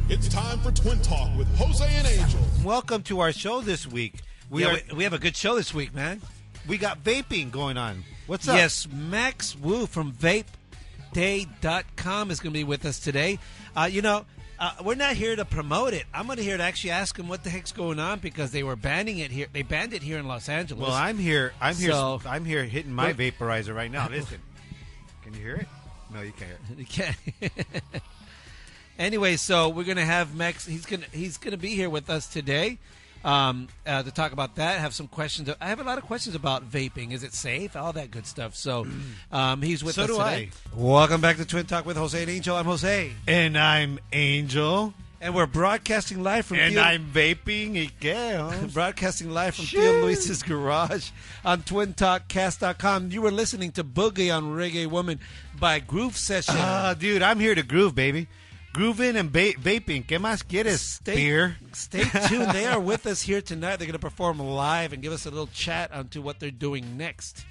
It's time for Twin Talk with Jose and Angel. Welcome to our show this week. We have a good show this week, man. We got vaping going on. What's up? Yes, Max Wu from Vapeday.com is going to be with us today. We're not here to promote it. I'm going to here to actually ask him what the heck's going on because they were banning it here. They banned it here in Los Angeles. Well, I'm here hitting my vaporizer right now. Listen. Can you hear it? No, you can't hear it. You can't. Anyway, so we're going to have Max. He's gonna be here with us today to talk about that. Have some questions. I have a lot of questions about vaping. Is it safe? All that good stuff. So he's with us today. Welcome back to Twin Talk with Jose and Angel. I'm Jose. And I'm Angel. And we're broadcasting live from I'm vaping. Broadcasting live from Theo Luis's garage on TwinTalkCast.com. You were listening to Boogie on Reggae Woman by Groove Session. Dude, I'm here to groove, baby. Grooving and vaping. ¿Qué más quieres, beer? Stay tuned. They are with us here tonight. They're going to perform live and give us a little chat onto what they're doing next.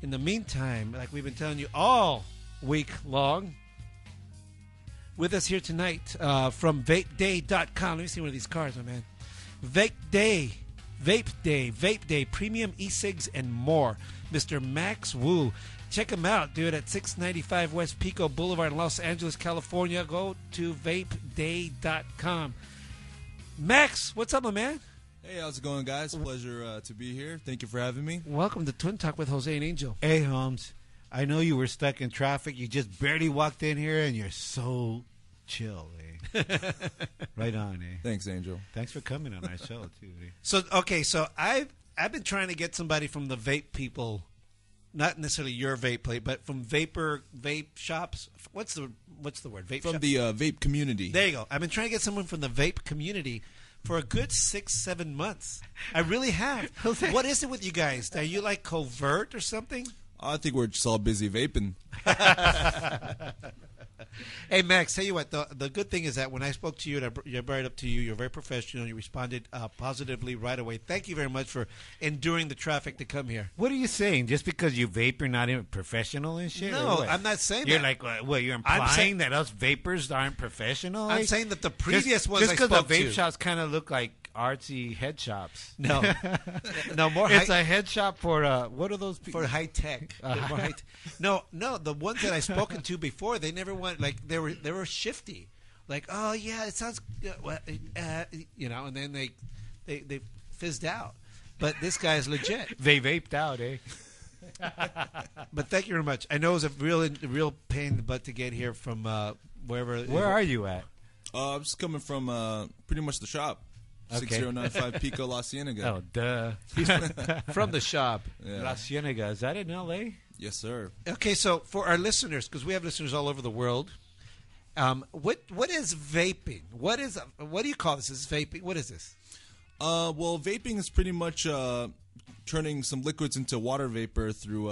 In the meantime, like we've been telling you all week long, with us here tonight from Vapeday.com. Let me see one of these cards, my man. Vapeday, Premium e-cigs, and more. Mr. Max Wu. Check him out, dude, at 695 West Pico Boulevard in Los Angeles, California. Go to Vapeday.com. Max, what's up, my man? Hey, how's it going, guys? Pleasure to be here. Thank you for having me. Welcome to Twin Talk with Jose and Angel. Hey, Holmes. I know you were stuck in traffic. You just barely walked in here, and you're so chill, eh? Right on, eh? Thanks, Angel. Thanks for coming on our show, too. Eh? So I've been trying to get somebody from the vape people. Not necessarily your vape plate, but from vape shops. What's the word? Vape from shop? The vape community. There you go. I've been trying to get someone from the vape community for a good 6-7 months. I really have. What is it with you guys? Are you like covert or something? I think we're just all busy vaping. Hey, Max, tell you what, the good thing is that when I spoke to you and I brought it up to you, you're very professional. You responded positively right away. Thank you very much for enduring the traffic to come here. What are you saying? Just because you vape, you're not even professional and shit? No, I'm not saying you're that. You're like, what, you're implying that us vapers aren't professional? I'm saying that the previous ones I spoke to. Just because the vape shops kind of look like artsy head shops. No. No, more it's a head shop for, what are those people? For high tech. No, the ones that I've spoken to before, they never went, like, they were shifty. Like, oh, yeah, it sounds, and then they fizzed out. But this guy's legit. They vaped out, eh? But thank you very much. I know it was a real pain in the butt to get here from wherever. Where are you at? I'm just coming from pretty much the shop. Okay. 6095 Pico, La Cienega. Oh, duh. From the shop. Yeah. La Cienega. Is that in L.A.? Yes, sir. Okay, so for our listeners, because we have listeners all over the world, what is vaping? What do you call this? Is vaping? What is this? Well, vaping is pretty much turning some liquids into water vapor through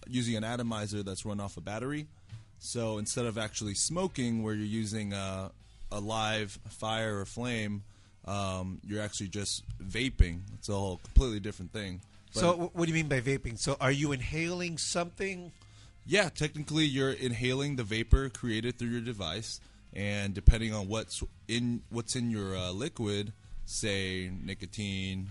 using an atomizer that's run off a battery. So instead of actually smoking, where you're using a live fire or flame, you're actually just vaping. It's a whole completely different thing. But so what do you mean by vaping? So are you inhaling something? Yeah, technically you're inhaling the vapor created through your device, and depending on what's in your liquid, say nicotine.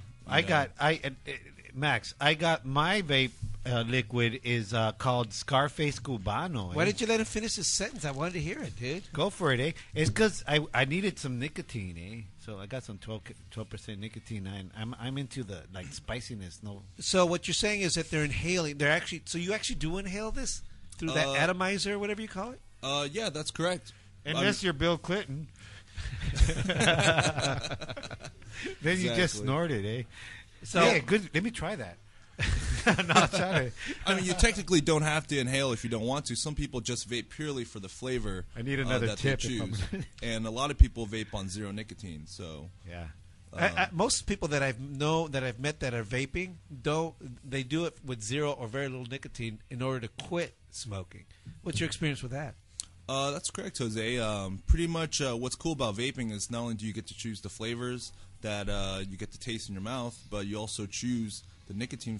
Max, I got my vape liquid is called Scarface Cubano. Why didn't you let him finish his sentence? I wanted to hear it, dude. Go for it, eh? It's because I needed some nicotine, eh? So I got some 12% nicotine, and I'm into the like spiciness. No. So what you're saying is that they're inhaling. So you actually do inhale this through that atomizer, whatever you call it. Yeah, that's correct. Unless you're Bill Clinton, then you just snort it, eh? So yeah, good. Let me try that. No, try it. I mean, you technically don't have to inhale if you don't want to. Some people just vape purely for the flavor. I need another that tip. They choose. And a lot of people vape on zero nicotine. So yeah, most people that I've met that are vaping they do it with zero or very little nicotine in order to quit smoking. What's your experience with that? That's correct, Jose. Pretty much what's cool about vaping is not only do you get to choose the flavors that you get to taste in your mouth, but you also choose the nicotine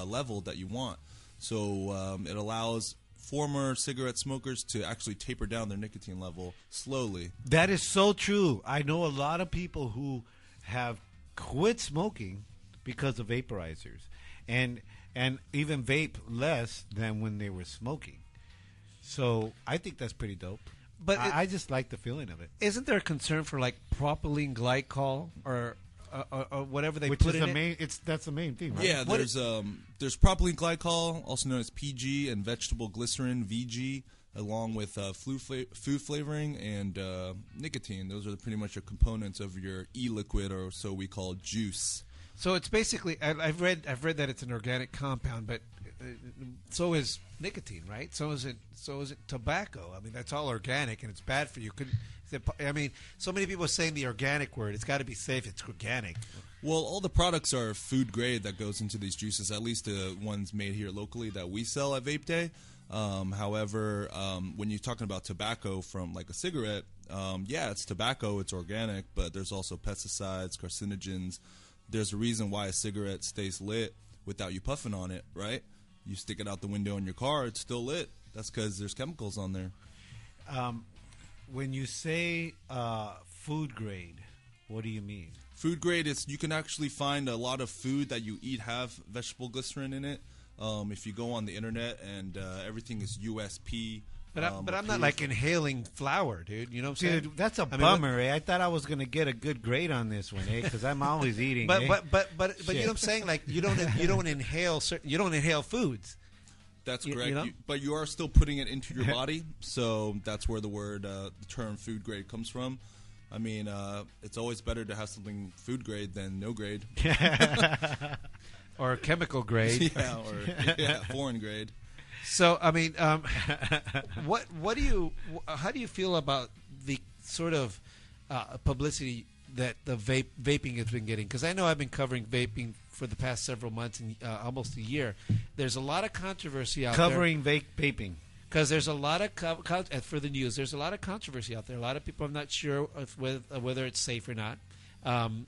level that you want. So it allows former cigarette smokers to actually taper down their nicotine level slowly. That is so true. I know a lot of people who have quit smoking because of vaporizers, and even vape less than when they were smoking. So I think that's pretty dope. But I just like the feeling of it. isn't there a concern for like propylene glycol or whatever they Which put is in the it? main. That's the main thing, right? Yeah, there's propylene glycol, also known as PG, and vegetable glycerin, VG, along with food flavoring and nicotine. Those are pretty much the components of your e-liquid, or so we call juice. So it's basically I've read that it's an organic compound, but so is nicotine, right? So is it tobacco. I mean, that's all organic and it's bad for you. I mean, so many people are saying the organic word. It's got to be safe. It's organic. Well, all the products are food grade that goes into these juices, at least the ones made here locally that we sell at Vapeday. However, when you're talking about tobacco from like a cigarette, yeah, it's tobacco, it's organic, but there's also pesticides, carcinogens. There's a reason why a cigarette stays lit without you puffing on it, right? You stick it out the window in your car, it's still lit. That's because there's chemicals on there. When you say food grade, what do you mean? Food grade is you can actually find a lot of food that you eat have vegetable glycerin in it. If you go on the internet and everything is USP. But I'm not like inhaling flour, dude. You know what I'm saying? Dude, that's a bummer. I thought I was going to get a good grade on this one, because I'm always eating. But eh? but you know what I'm saying? Like you don't inhale foods. That's You correct. know? But you are still putting it into your body, so that's where the term food grade comes from. I mean, it's always better to have something food grade than no grade. Or chemical grade. Yeah, foreign grade. So I mean, how do you feel about the sort of publicity that the vaping has been getting? Because I know I've been covering vaping for the past several months and almost a year. There's a lot of controversy out there. Covering vaping. Because there's a lot of for the news. There's a lot of controversy out there. A lot of people are not sure whether it's safe or not.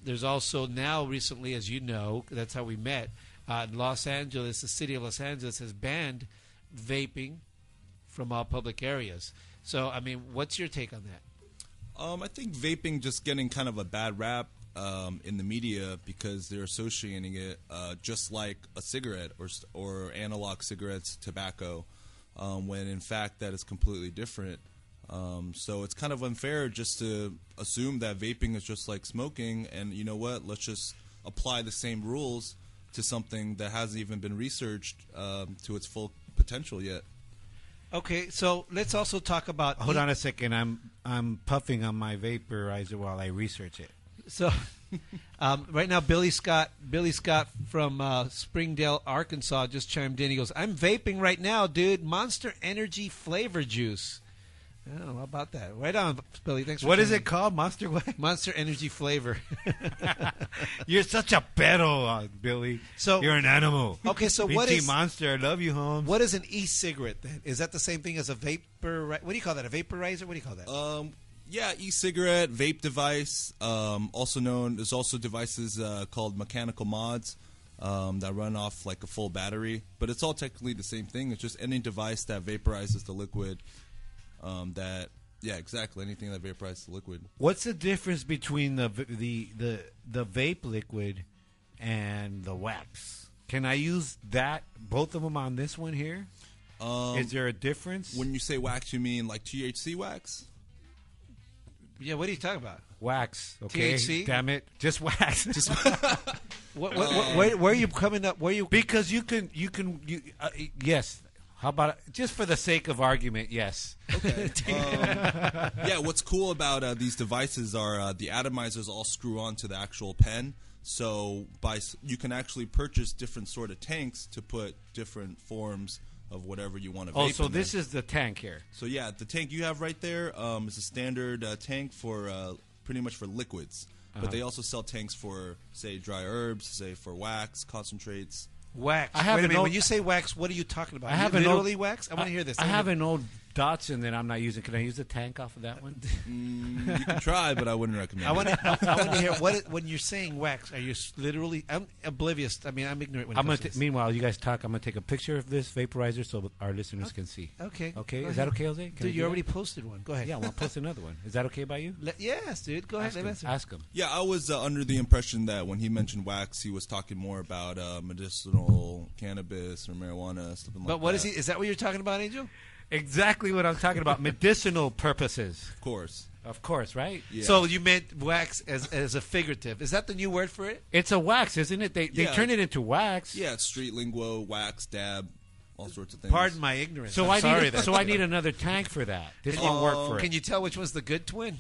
There's also now recently, as you know, that's how we met. Los Angeles, the city of Los Angeles, has banned vaping from all public areas. So, I mean, what's your take on that? I think vaping just getting kind of a bad rap in the media because they're associating it just like a cigarette or analog cigarettes, tobacco, when in fact that is completely different. So it's kind of unfair just to assume that vaping is just like smoking, and you know what? Let's just apply the same rules to something that hasn't even been researched to its full potential yet. Okay, so let's also talk about. Hold on a second. I'm puffing on my vaporizer while I research it. So, right now, Billy Scott from Springdale, Arkansas, just chimed in. He goes, "I'm vaping right now, dude. Monster Energy flavor juice." Oh, how about that? Right on, Billy. Thanks for What is chiming it called? Monster what? Monster Energy flavor. You're such a pedo, Billy. So- you're an animal. Okay, so what BT is- Monster? I love you, Holmes. What is an e-cigarette then? Is that the same thing as a vapor? What do you call that? A vaporizer? What do you call that? Yeah, e-cigarette, vape device, there's also devices called mechanical mods that run off like a full battery, but it's all technically the same thing. It's just any device that vaporizes the liquid. Exactly, anything that vaporizes the liquid. What's the difference between the vape liquid and the wax? Can I use both of them on this one here? Is there a difference? When you say wax, you mean like THC wax? Yeah, what are you talking about? Wax, okay? THC? Damn it, just wax. Where are you coming up? Where you? Because you can yes. How about just for the sake of argument? Yes. Okay. Yeah. What's cool about these devices are the atomizers all screw onto the actual pen. So you can actually purchase different sort of tanks to put different forms of whatever you want to vape. Oh, so in this there. is the tank here. So yeah, the tank you have right there is a standard tank for pretty much for liquids. But they also sell tanks for, say, dry herbs, say for wax, concentrates. Wax. I have Wait a an minute. old- when you say wax, what are you talking about? I have an literally old- wax. I want to hear this. I have an old Datsun that I'm not using. Can I use the tank off of that one? You can try, but I wouldn't recommend I it. want to hear when you're saying wax. Are you literally? I'm oblivious. I mean, I'm ignorant. When it comes to this. Meanwhile, you guys talk. I'm gonna take a picture of this vaporizer so our listeners can see. Okay. Okay. Go Is that ahead. okay, Jose? Can I Dude, do you that? already posted one. Go ahead. Yeah, well, I'll post another one. Is that okay by you? Yes, dude. Go ahead. Ask him. Yeah, I was under the impression that when he mentioned wax, he was talking more about medicinal cannabis or marijuana, something like that. But what is he? Is that what you're talking about, Angel? Exactly what I'm talking about. Medicinal purposes. Of course. Of course, right? Yeah. So you meant wax as a figurative. Is that the new word for it? It's a wax, isn't it? They Yeah. turn it into wax. Yeah, it's street lingo, wax, dab, all sorts of things. Pardon my ignorance. So I'm sorry that. I need another tank for that. This won't work for it. Can you tell which one's the good twin?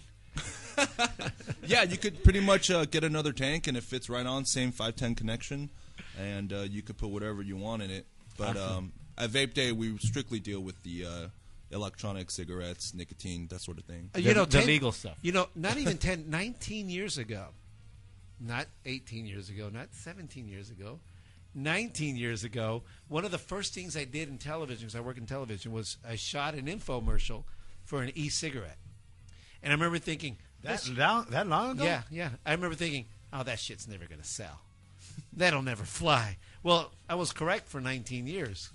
Yeah, you could pretty much get another tank, and it fits right on, same 510 connection, and you could put whatever you want in it. But at Vapeday, we strictly deal with the electronic cigarettes, nicotine, that sort of thing. The legal stuff. Not even 19 years ago, not 18 years ago, not 17 years ago, 19 years ago, one of the first things I did in television, because I work in television, was I shot an infomercial for an e-cigarette. And I remember thinking, That long ago? yeah. I remember thinking, oh, that shit's never going to sell. That'll never fly. Well, I was correct for 19 years,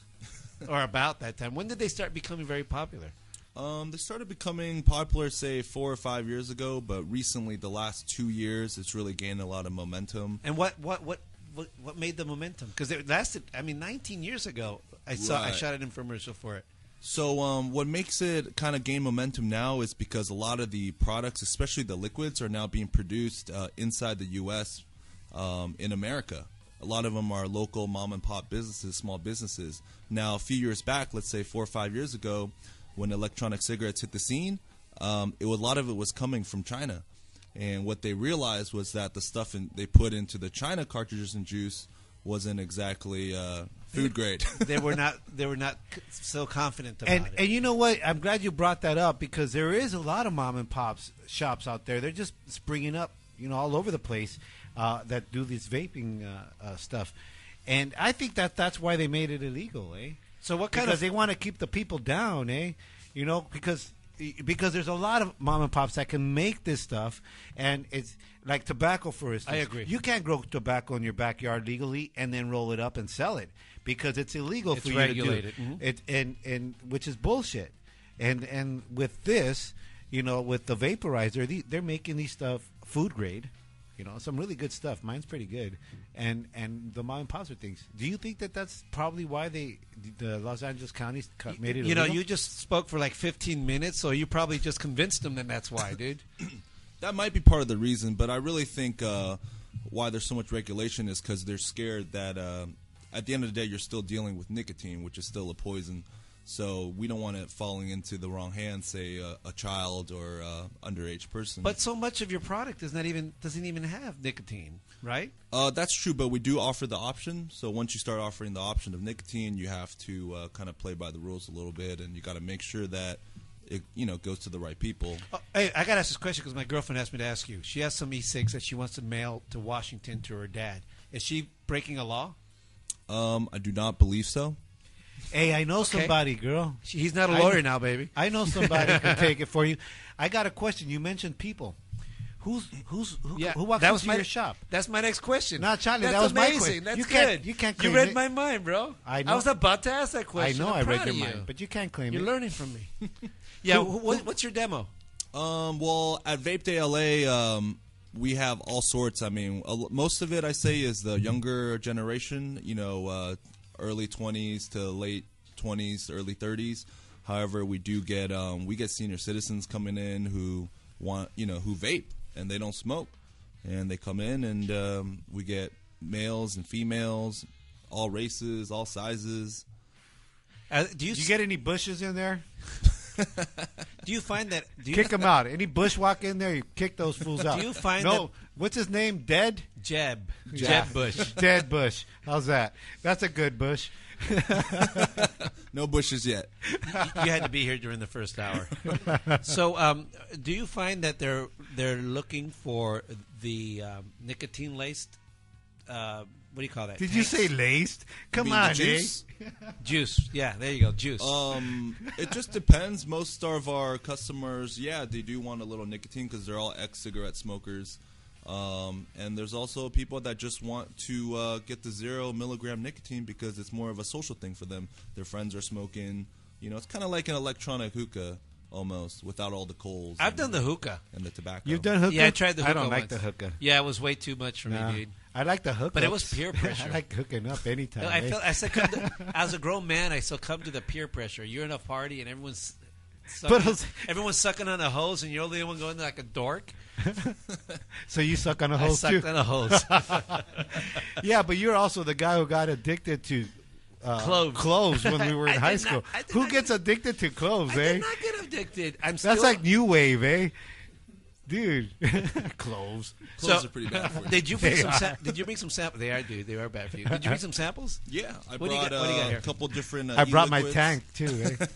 or about that time. When did they start becoming very popular? They started becoming popular, say, 4 or 5 years ago, but recently, the last 2 years, it's really gained a lot of momentum. And what made the momentum? Because it lasted. I mean, 19 years ago, I shot an infomercial for it. So what makes it kind of gain momentum now is because a lot of the products, especially the liquids, are now being produced inside the U.S. In America. A lot of them are local mom-and-pop businesses, small businesses. Now, a few years back, let's say 4 or 5 years ago, when electronic cigarettes hit the scene, a lot of it was coming from China. And what they realized was that the stuff they put into the China cartridges and juice wasn't exactly food grade. They were not so confident about it. And you know what? I'm glad you brought that up because there is a lot of mom and pops shops out there. They're just springing up, all over the place that do this vaping stuff. And I think that's why they made it illegal, eh? So what kind because of they want to keep the people down, eh? Because there's a lot of mom and pops that can make this stuff, and it's like tobacco, for instance. I agree. You can't grow tobacco in your backyard legally and then roll it up and sell it because it's illegal It's for you regulated. to do. Mhm. And which is bullshit. And with this, with the vaporizer, they're making these stuff food grade. Some really good stuff. Mine's pretty good, and the mom and pops are things. Do you think that that's probably why the Los Angeles County made it illegal? You just spoke for like 15 minutes, so you probably just convinced them that that's why, dude. That might be part of the reason, but I really think why there's so much regulation is because they're scared that at the end of the day, you're still dealing with nicotine, which is still a poison. So we don't want it falling into the wrong hands, say a child or underage person. But so much of your product doesn't even have nicotine, right? That's true, but we do offer the option. So once you start offering the option of nicotine, you have to kind of play by the rules a little bit, and you got to make sure that it goes to the right people. Hey, I got to ask this question because my girlfriend asked me to ask you. She has some e-cigs that she wants to mail to Washington to her dad. Is she breaking a law? I do not believe so. Hey, I know somebody, girl. He's not a lawyer now, baby. I know somebody who can take it for you. I got a question. You mentioned people. Who walks into your shop? That's my next question. No, Charlie, that's that was my amazing. question. That's You good. can't You claim read it. my mind, bro. I know. I was about to ask that I question. know I'm I read proud your of mind, but you can't claim You're it. learning from me. Yeah. What's your demo? Well, at Vapeday LA, we have all sorts. I mean, most of it, I say, is the younger generation, early 20s to late 20s, early 30s. However, we do get senior citizens coming in who want, who vape and they don't smoke, and they come in and we get males and females, all races, all sizes. Do you get any bushes in there? Do you find that? Kick them out. Any bushwalk in there, you kick those fools out. Do you find no? What's his name? Dead? Jeb Bush. Dead bush. How's that? That's a good bush. No bushes yet. You had to be here during the first hour. So, do you find that they're looking for the nicotine laced what do you call that? Did you say laced? Come on, juice? Juice. Yeah, there you go, juice. It just depends. Most of our customers, they do want a little nicotine because they're all ex-cigarette smokers. And there's also people that just want to get the 0 milligram nicotine because it's more of a social thing for them. Their friends are smoking. It's kind of like an electronic hookah almost, without all the coals. I've done the hookah. And the tobacco. You've done hookah? Yeah, I tried the hookah I don't like once. the hookah. Yeah, it was way too much for me, dude. I like the hookah. But it was peer pressure. I like hooking up anytime. I succumb to, as a grown man, I succumb to the peer pressure. You're in a party and everyone's everyone's sucking on a hose, and you're the only one going like a dork. So you suck on a I hose too? sucked on a hose. Yeah, but you're also the guy who got addicted to cloves when we were in high school. Who gets addicted to cloves, I eh? did not get addicted. That's like new wave, eh? Dude, cloves. Cloves are pretty bad for you. Did you bring some samples? They are, dude. They are bad for you. Did you bring some samples? Yeah, I What do you brought got- what do you got here? a couple different I brought my e-liquids, tank too, eh?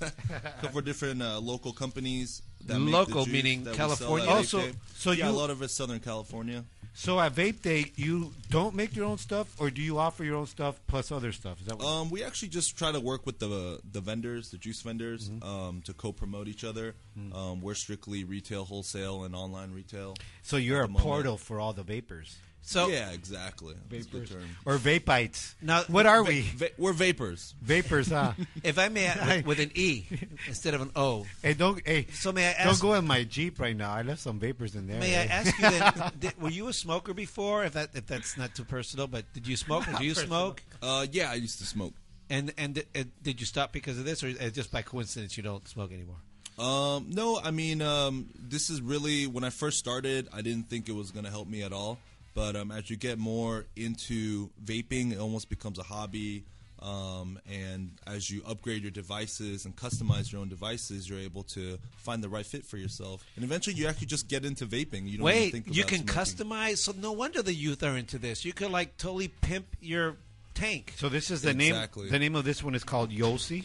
a couple of different local companies that make Local, the juice meaning that we California? sell at Also, Vapeday. so yeah, you- a lot of it's Southern California. So at Vapeday, you don't make your own stuff, or do you offer your own stuff plus other stuff? Is that what? We actually just try to work with the vendors, the juice vendors, to co-promote each other. We're strictly retail, wholesale, and online retail. So you're at a the moment. portal for all the vapors. So Yeah, exactly. That's a good Vapors. term. Or vapites. Now, What are we? We're vapors. Vapors, huh? if I may, with an E instead of an O. Hey, So may I don't ask? go in my Jeep right now. I left some vapors in there. May I eh? ask you then? Were you a smoker before? If that's not too personal, but did you smoke or do you smoke? Yeah, I used to smoke. And did you stop because of this, or just by coincidence you don't smoke anymore? No, I mean, this is really, when I first started, I didn't think it was going to help me at all. But as you get more into vaping, it almost becomes a hobby. And as you upgrade your devices and customize your own devices, you're able to find the right fit for yourself. And eventually, you actually just get into vaping. You don't even think about you can smoking. customize. So no wonder the youth are into this. You could like totally pimp your tank. So this is the Exactly. name. The name of this one is called Yossi.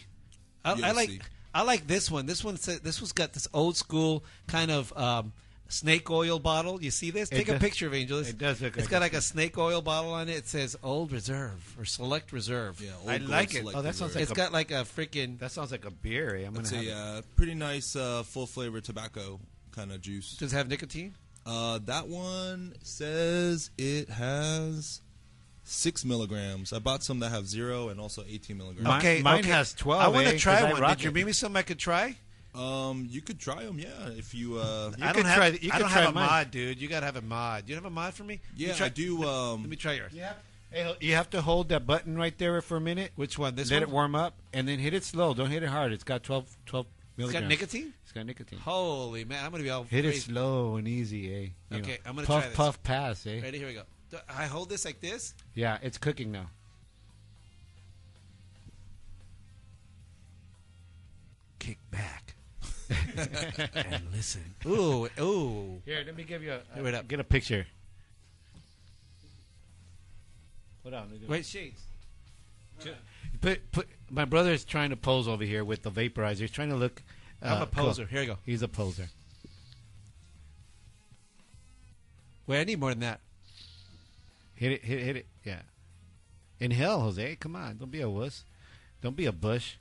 I like this one. This one's got this old school kind of snake oil bottle. You see this? Take a does- picture of Angel. it does look It's like got a- like a snake oil bottle on it. It says Old Reserve or Select Reserve. Yeah, I Old Gold like it. Select Oh, that sounds Reserve. like It's a- got like a freaking. That sounds like a beer. Eh? I'm It's gonna have a pretty nice full flavor tobacco kind of juice. Does it have nicotine? That one says it has 6 milligrams. I bought some that have 0 and also 18 milligrams. Mine has 12, I want eh? to try 'Cause I one. rock Did you it. bring me some I could try? You could try them, yeah. If you, I could don't try- have. you I could don't try have a mine. mod, dude. You gotta have a mod. Do you have a mod for me? yeah, Let me try- I do. Let me try yours. Hey, you have to hold that button right there for a minute. Which one? This Let one? it warm up, and then hit it slow. Don't hit it hard. It's got 12 It's milligrams. got nicotine. It's got nicotine. Holy man, I'm gonna be all Hit it crazy. slow and easy, eh? You Okay, I'm gonna puff, try this. puff, pass, eh? Ready? Here we go. Do I hold this like this. Yeah, it's cooking now. Kick back and listen. Ooh, ooh. Here, let me give you Wait up. get a picture. Hold on. Wait, shades. Put. My brother is trying to pose over here with the vaporizer. He's trying to look. I'm a cool. poser. Here you go. He's a poser. Wait, I need more than that. Hit it, hit it. Yeah. Inhale, Jose. Come on. Don't be a wuss. Don't be a bush.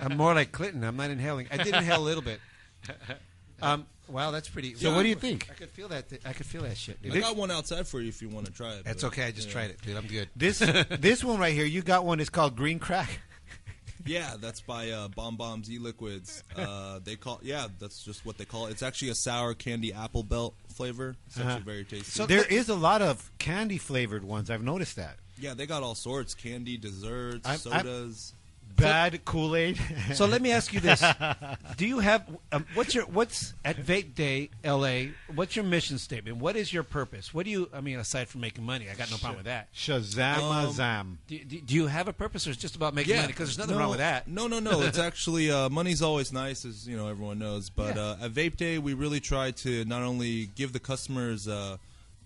I'm more like Clinton. I'm not inhaling. I did inhale a little bit. Wow, that's pretty. So what do you think? I could feel that. I could feel that shit, dude. I got one outside for you if you want to try it. That's but, okay. I just yeah. tried it, dude. I'm good. This one right here, you got one. It's called Green Crack. Yeah, that's by Bomb Bombs E-Liquids. That's just what they call it. It's actually a sour candy apple belt flavor. It's actually very tasty. So There is a lot of candy flavored ones. I've noticed that. yeah, they got all sorts: candy, desserts, I'm- sodas. Bad Kool-Aid. So let me ask you this: do you have what's at Vapeday LA? What's your mission statement? What is your purpose? What do you? I mean, aside from making money, I got no problem with that. Shazam-a-zam. Do you have a purpose, or it's just about making money? Because there's nothing wrong with that. No. It's actually money's always nice, as everyone knows. But at Vape Day, we really try to not only give the customers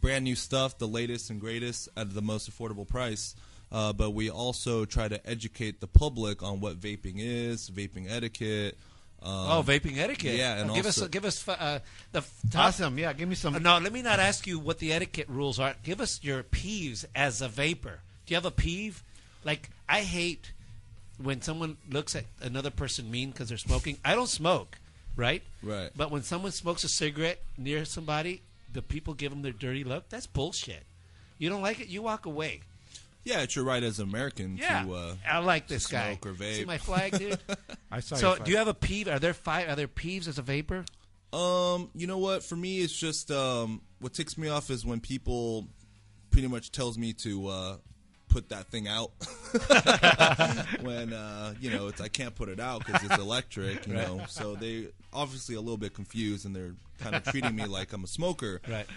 brand new stuff, the latest and greatest, at the most affordable price. But we also try to educate the public on what vaping is, vaping etiquette, Vaping etiquette. Yeah, and give also- us the top. Awesome. Yeah, give me some. No, let me not ask you what the etiquette rules are. Give us your peeves as a vapor. Do you have a peeve? Like, I hate when someone looks at another person mean because they're smoking. I don't smoke, right? Right. But when someone smokes a cigarette near somebody, the people give them their dirty look. That's bullshit. You don't like it, you walk away. Yeah, it's your right as an American to I like this smoke guy. or vape. See my flag, dude? I saw. So, your do you have a peeve? Are there peeves as a vapor? You know what? For me, it's just what ticks me off is when people pretty much tells me to put that thing out when it's I can't put it out because it's electric. You know, so they obviously a little bit confused and they're kind of treating me like I'm a smoker. Right.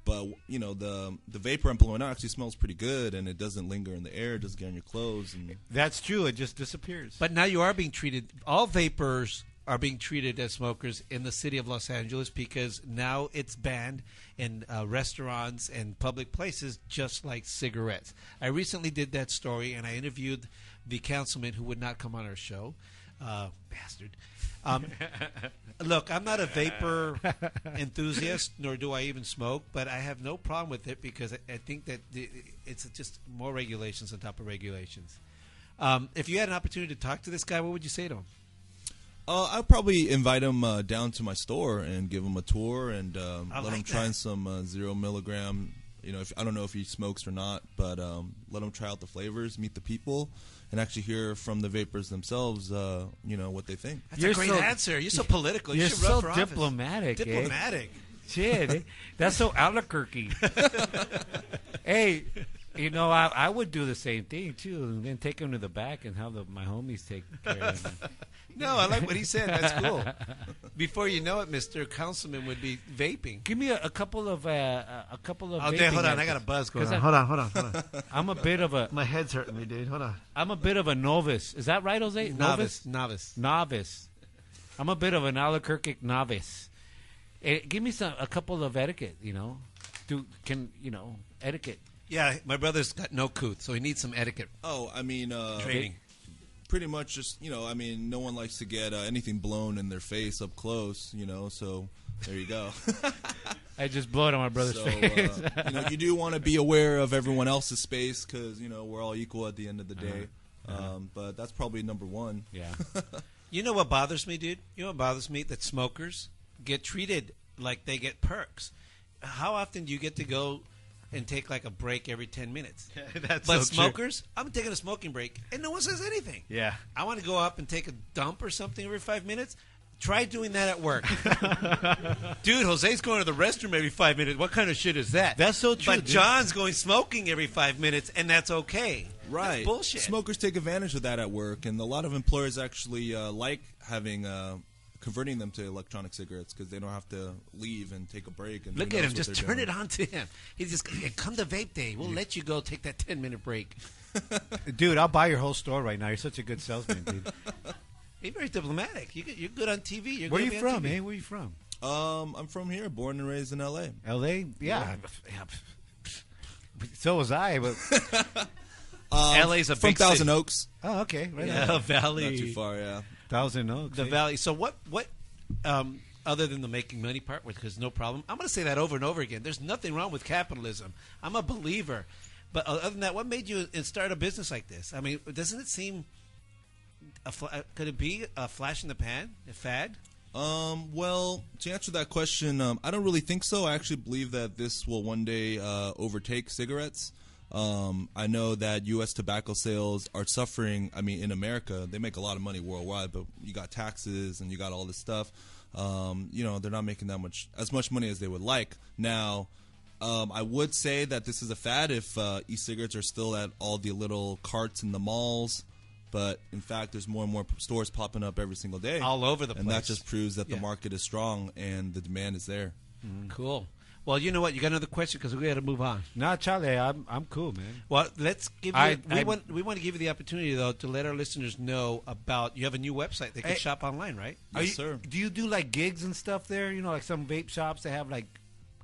But the vapor I'm blowing out actually smells pretty good and it doesn't linger in the air. It doesn't get on your clothes. And That's true. It just disappears. But now you are being treated. All vapors are being treated as smokers in the city of Los Angeles because now it's banned in restaurants and public places, just like cigarettes. I recently did that story, and I interviewed the councilman who would not come on our show. Bastard. Look, I'm not a vapor enthusiast, nor do I even smoke, but I have no problem with it because I think that it's just more regulations on top of regulations. If you had an opportunity to talk to this guy, what would you say to him? I'd probably invite him down to my store and give him a tour and let him like try that. some 0 milligram. You know, I don't know if he smokes or not, but let him try out the flavors, meet the people, and actually hear from the vapors themselves. What they think. That's You're a great so- answer. You're so political. You You're should run so for office. diplomatic. Diplomatic. Shit, that's so Albuquerque. Hey, I would do the same thing too, and then take him to the back and have my homies take care of him. No, I like what he said. That's cool. Before you know it, Mr. Councilman would be vaping. Give me a couple of Oh, vaping Dan, hold on. I etiquettes. got a buzz going 'Cause on. Hold on. I'm a bit of a. My head's hurting me, dude. Hold on. I'm a bit of a novice. Is that right, Jose? Novice. Novice. I'm a bit of an Albuquerque novice. Give me a couple of etiquette. Etiquette. Yeah, my brother's got no couth, so he needs some etiquette Oh, I mean, training. pretty much just no one likes to get anything blown in their face up close. So there you go. I just blow it on my brother's So face. you do want to be aware of everyone else's space because we're all equal at the end of the day. But that's probably number one. Yeah. You know what bothers me, dude? You know what bothers me? That smokers get treated like they get perks. How often do you get to go and take like a break every 10 minutes? That's But so true. smokers, I'm taking a smoking break, and no one says anything. Yeah. I want to go up and take a dump or something every 5 minutes. Try doing that at work. Dude, Jose's going to the restroom every 5 minutes. What kind of shit is that? That's so true, But dude. John's going smoking every 5 minutes, and that's okay. Right. That's bullshit. Smokers take advantage of that at work, and a lot of employers actually like having converting them to electronic cigarettes because they don't have to leave and take a break. And Look who at knows him. what Just they're turn doing. it on to him. He's just, "Yeah, come to Vape Day. We'll let you go take that 10-minute break." Dude, I'll buy your whole store right now. You're such a good salesman, dude. You're very diplomatic. You're good on TV. You're Where good you on from, TV. man? Where you from? I'm from here, born and raised in L.A. L.A.? Yeah. So was I, but... LA's a from big Thousand city. Oaks. Oh, okay. Right Yeah, on. Valley. Not too far, yeah. Thousand Oaks. The eh? Valley. So what other than the making money part, which is no problem, I'm going to say that over and over again. There's nothing wrong with capitalism. I'm a believer. But other than that, what made you start a business like this? I mean, doesn't it seem... could it be a flash in the pan, a fad? Well, to answer that question, I don't really think so. I actually believe that this will one day overtake cigarettes. I know that U.S. tobacco sales are suffering. I mean, in America, they make a lot of money worldwide, but you got taxes and you got all this stuff. They're not making as much money as they would like. Now, I would say that this is a fad if e-cigarettes are still at all the little carts in the malls. But in fact, there's more and more stores popping up every single day, All over the and place. that just proves that the Yeah. market is strong and the demand is there. Cool. Well, you know what? You got another question because we got to move on. Nah, Charlie, I'm cool, man. Well, let's give you. I- we want to give you the opportunity though to let our listeners know about. You have a new website. They can Hey. shop online, right? Yes, sir. Do you do like gigs and stuff there? Like some vape shops that have like,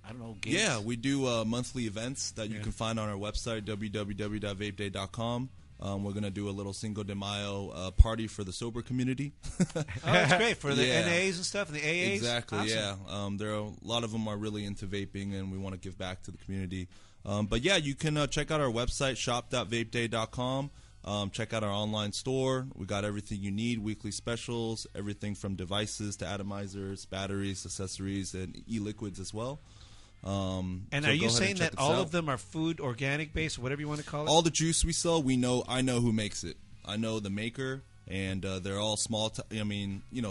I don't know, gigs? Yeah, we do monthly events that you can find on our website, www.vapeday.com. We're going to do a little Cinco de Mayo party for the sober community. Oh, that's great for the Yeah. NAs and stuff and the AAs. Exactly, Awesome. yeah. There are a lot of them are really into vaping, and we want to give back to the community. But yeah, you can check out our website, shop.vapeday.com. Check out our online store. We got everything you need, weekly specials, everything from devices to atomizers, batteries, accessories, and e-liquids as well. And So are go you ahead saying and check that us all out. of them are food, organic based, whatever you want to call it? All the juice we sell, I know who makes it. I know the maker, and they're all small.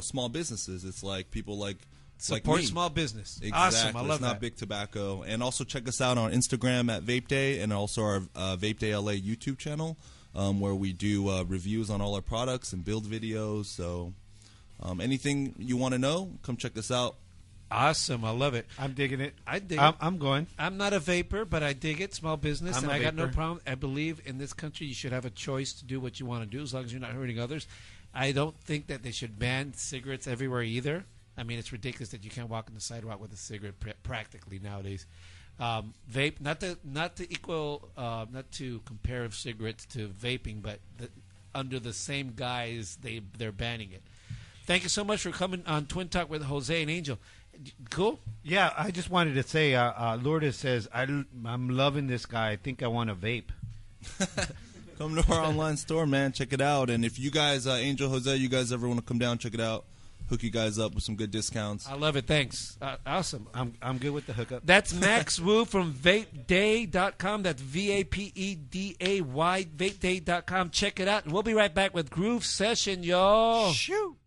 Small businesses. It's like people like Support me. small business. Exactly. Awesome. I love it's not that. big tobacco. And also check us out on Instagram at Vapeday, and also our Vapeday LA YouTube channel, where we do reviews on all our products and build videos. So anything you want to know, come check us out. Awesome. I love it. I'm digging it. I dig it. I'm going. I'm not a vapor, but I dig it. Small business, I'm and a I got no vapor. problem. I believe in this country you should have a choice to do what you want to do as long as you're not hurting others. I don't think that they should ban cigarettes everywhere either. I mean, it's ridiculous that you can't walk on the sidewalk with a cigarette practically nowadays. Vape, not to compare cigarettes to vaping, but under the same guise they're banning it. Thank you so much for coming on Twin Talk with Jose and Angel. Cool. Yeah, I just wanted to say, Lourdes says, I'm loving this guy. I think I want a vape. Come to our online store, man. Check it out. And if you guys, Angel, Jose, you guys ever want to come down, check it out. Hook you guys up with some good discounts. I love it. Thanks. Awesome. I'm good with the hookup. That's Max Wu from Vapeday.com. That's Vapeday, Vapeday.com. Check it out. And we'll be right back with Groove Session, y'all. Shoot.